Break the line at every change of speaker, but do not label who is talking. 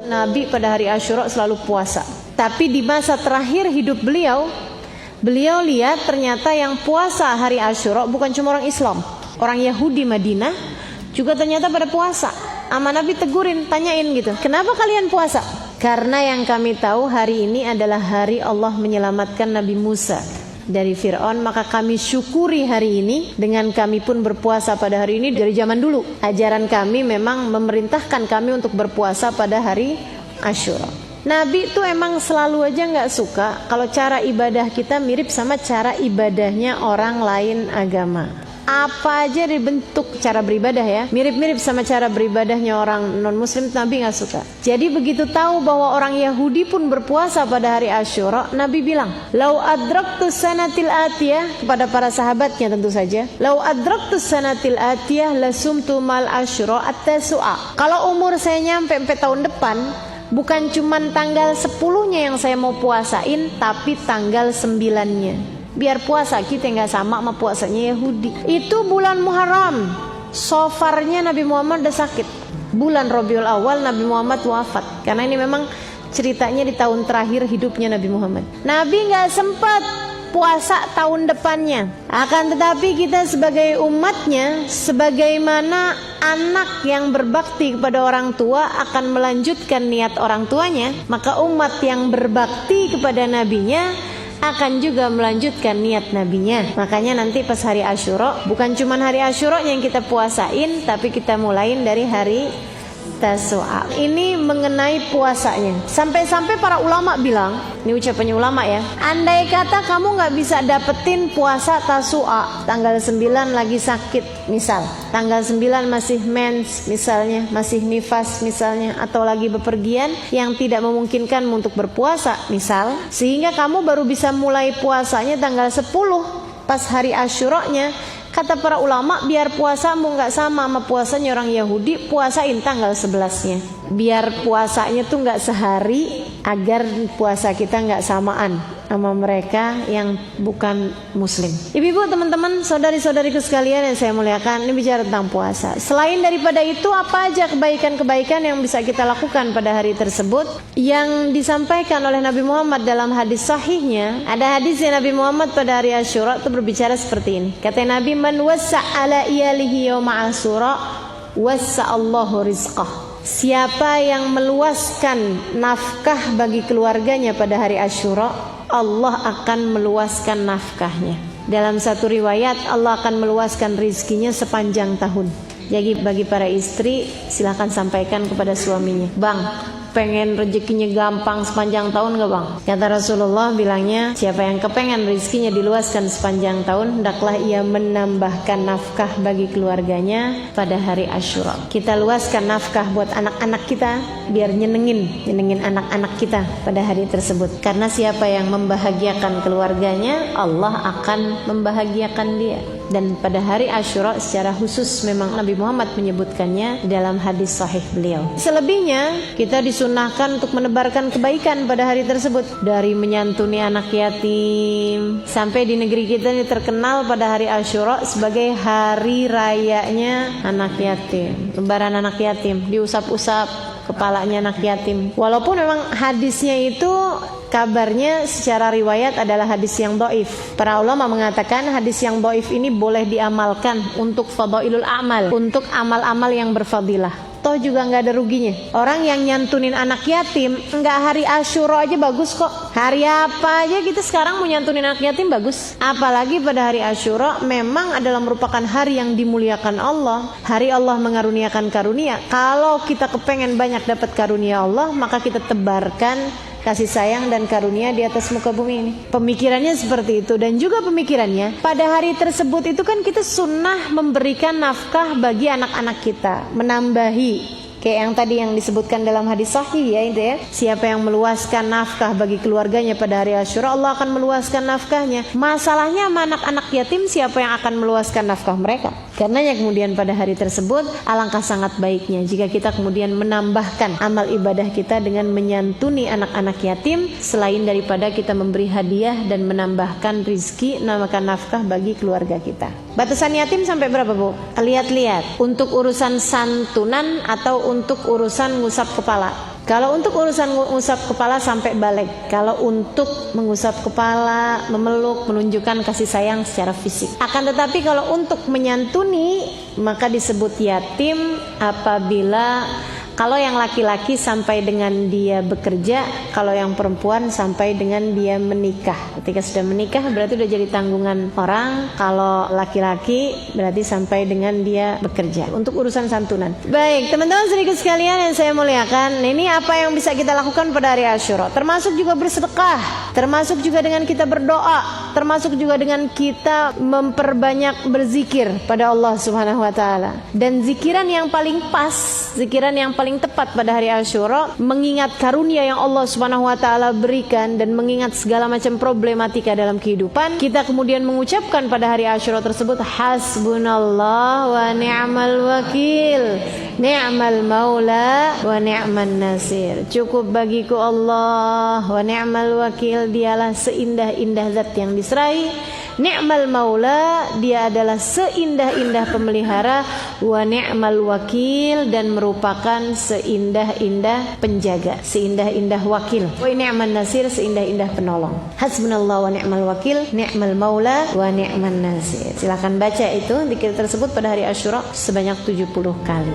Nabi pada hari Asyura selalu puasa. Tapi di masa terakhir hidup beliau lihat ternyata yang puasa hari Asyura bukan cuma orang Islam, orang Yahudi Madinah juga ternyata pada puasa. Sama Nabi tegurin, tanyain gitu, kenapa kalian puasa? Karena yang kami tahu hari ini adalah hari Allah menyelamatkan Nabi Musa dari Fir'aun, maka kami syukuri hari ini dengan kami pun berpuasa pada hari ini. Dari zaman dulu ajaran kami memang memerintahkan kami untuk berpuasa pada hari Asyura. Nabi itu emang selalu aja gak suka kalau cara ibadah kita mirip sama cara ibadahnya orang lain agama. Apa aja dibentuk cara beribadah ya, mirip-mirip sama cara beribadahnya orang non-muslim, Nabi gak suka. Jadi begitu tahu bahwa orang Yahudi pun berpuasa pada hari Asyura, Nabi bilang, "Lau adraktus sanatil atiyah," kepada para sahabatnya tentu saja, "Lau adraktus sanatil atiyah lasumtu mal Asyura at-tasu'a." Kalau umur saya nyampe 4 tahun depan, bukan cuman tanggal 10-nya yang saya mau puasain, tapi tanggal 9-nya. Biar puasa kita nggak sama puasanya Yahudi. Itu bulan Muharram, sofarnya Nabi Muhammad udah sakit. Bulan Rabiul Awal Nabi Muhammad wafat. Karena ini memang ceritanya di tahun terakhir hidupnya Nabi Muhammad. Nabi nggak sempat puasa tahun depannya. Akan tetapi kita sebagai umatnya, sebagaimana anak yang berbakti kepada orang tua akan melanjutkan niat orang tuanya, maka umat yang berbakti kepada nabinya akan juga melanjutkan niat nabinya. Makanya nanti pas hari Asyura, bukan cuma hari Asyura yang kita puasain, tapi kita mulain dari hari Tasu'a. Ini mengenai puasanya. Sampai-sampai para ulama bilang, ini ucapannya ulama ya, andai kata kamu gak bisa dapetin puasa Tasu'a, tanggal 9 lagi sakit misal, tanggal 9 masih mens misalnya, masih nifas misalnya, atau lagi bepergian yang tidak memungkinkan untuk berpuasa misal, sehingga kamu baru bisa mulai puasanya tanggal 10 pas hari Asyuranya. Kata para ulama, biar puasamu gak sama puasanya orang Yahudi, puasain tanggal 11-nya. Biar puasanya tuh gak sehari, agar puasa kita gak samaan sama mereka yang bukan muslim. Ibu-ibu, teman-teman, saudari-saudariku sekalian yang saya muliakan, ini bicara tentang puasa. Selain daripada itu, apa aja kebaikan-kebaikan yang bisa kita lakukan pada hari tersebut? Yang disampaikan oleh Nabi Muhammad dalam hadis sahihnya, ada hadisnya Nabi Muhammad pada hari Asyura itu berbicara seperti ini. Kata Nabi, "Man wassa'ala iyalihi yawma Asyura wassa'allahu rizqah." Siapa yang meluaskan nafkah bagi keluarganya pada hari Asyura, Allah akan meluaskan nafkahnya. Dalam satu riwayat, Allah akan meluaskan rizkinya sepanjang tahun. Jadi bagi para istri, silakan sampaikan kepada suaminya, "Bang, pengen rezekinya gampang sepanjang tahun gak bang?" Kata Rasulullah bilangnya, siapa yang kepengen rezekinya diluaskan sepanjang tahun, hendaklah ia menambahkan nafkah bagi keluarganya pada hari Asyura. Kita luaskan nafkah buat anak-anak kita, biar nyenengin anak-anak kita pada hari tersebut. Karena siapa yang membahagiakan keluarganya, Allah akan membahagiakan dia. Dan pada hari Asyura secara khusus memang Nabi Muhammad menyebutkannya dalam hadis sahih beliau. Selebihnya kita disunahkan untuk menebarkan kebaikan pada hari tersebut, dari menyantuni anak yatim, sampai di negeri kita ini terkenal pada hari Asyura sebagai hari rayanya anak yatim. Lebaran anak yatim, diusap-usap kepalanya anak yatim. Walaupun memang hadisnya itu kabarnya secara riwayat adalah hadis yang dhaif. Para ulama mengatakan hadis yang dhaif ini boleh diamalkan untuk fadailul amal, untuk amal-amal yang berfadilah. Toh juga nggak ada ruginya. Orang yang nyantunin anak yatim, nggak hari Asyura aja bagus kok. Hari apa aja kita sekarang mau nyantunin anak yatim bagus. Apalagi pada hari Asyura memang adalah merupakan hari yang dimuliakan Allah. Hari Allah mengaruniakan karunia. Kalau kita kepengen banyak dapat karunia Allah, maka kita tebarkan kasih sayang dan karunia di atas muka bumi ini. Pemikirannya seperti itu. Dan juga pemikirannya, pada hari tersebut itu kan kita sunnah memberikan nafkah bagi anak-anak kita, menambahi kayak yang tadi yang disebutkan dalam hadis sahih ya, itu ya. Siapa yang meluaskan nafkah bagi keluarganya pada hari Asyura, Allah akan meluaskan nafkahnya. Masalahnya sama anak-anak yatim, siapa yang akan meluaskan nafkah mereka? Karenanya kemudian pada hari tersebut alangkah sangat baiknya jika kita kemudian menambahkan amal ibadah kita dengan menyantuni anak-anak yatim, selain daripada kita memberi hadiah dan menambahkan rizki, namakan nafkah bagi keluarga kita. Batasan yatim sampai berapa, Bu? Lihat-lihat, untuk urusan santunan atau untuk urusan ngusap kepala. Kalau untuk urusan mengusap kepala sampai balik. Kalau untuk mengusap kepala, memeluk, menunjukkan kasih sayang secara fisik. Akan tetapi kalau untuk menyantuni, maka disebut yatim apabila kalau yang laki-laki sampai dengan dia bekerja, kalau yang perempuan sampai dengan dia menikah. Ketika sudah menikah berarti sudah jadi tanggungan orang. Kalau laki-laki berarti sampai dengan dia bekerja. Untuk urusan santunan. Baik, teman-teman sedikit sekalian yang saya muliakan, ini apa yang bisa kita lakukan pada hari Asyura. Termasuk juga bersedekah, termasuk juga dengan kita berdoa, termasuk juga dengan kita memperbanyak berzikir pada Allah Subhanahu wa taala. Dan zikiran yang paling pas, zikiran yang paling tepat pada hari Asyura, mengingat karunia yang Allah Subhanahu wa taala berikan dan mengingat segala macam problematika dalam kehidupan, kita kemudian mengucapkan pada hari Asyura tersebut hasbunallah wa ni'mal wakil, ni'mal maula wa ni'man nasir. Cukup bagiku Allah, wa ni'mal wakil, dialah seindah-indah zat yang diserahi, ni'mal maula, dia adalah seindah-indah pemelihara, wa ni'mal wakil, dan merupakan seindah-indah penjaga, seindah-indah wakil, wa ni'man nasir, seindah-indah penolong. Hasbunallah wa ni'mal wakil, ni'mal maula wa ni'man nasir. Silakan baca itu zikir tersebut pada hari Asyura sebanyak 70 kali.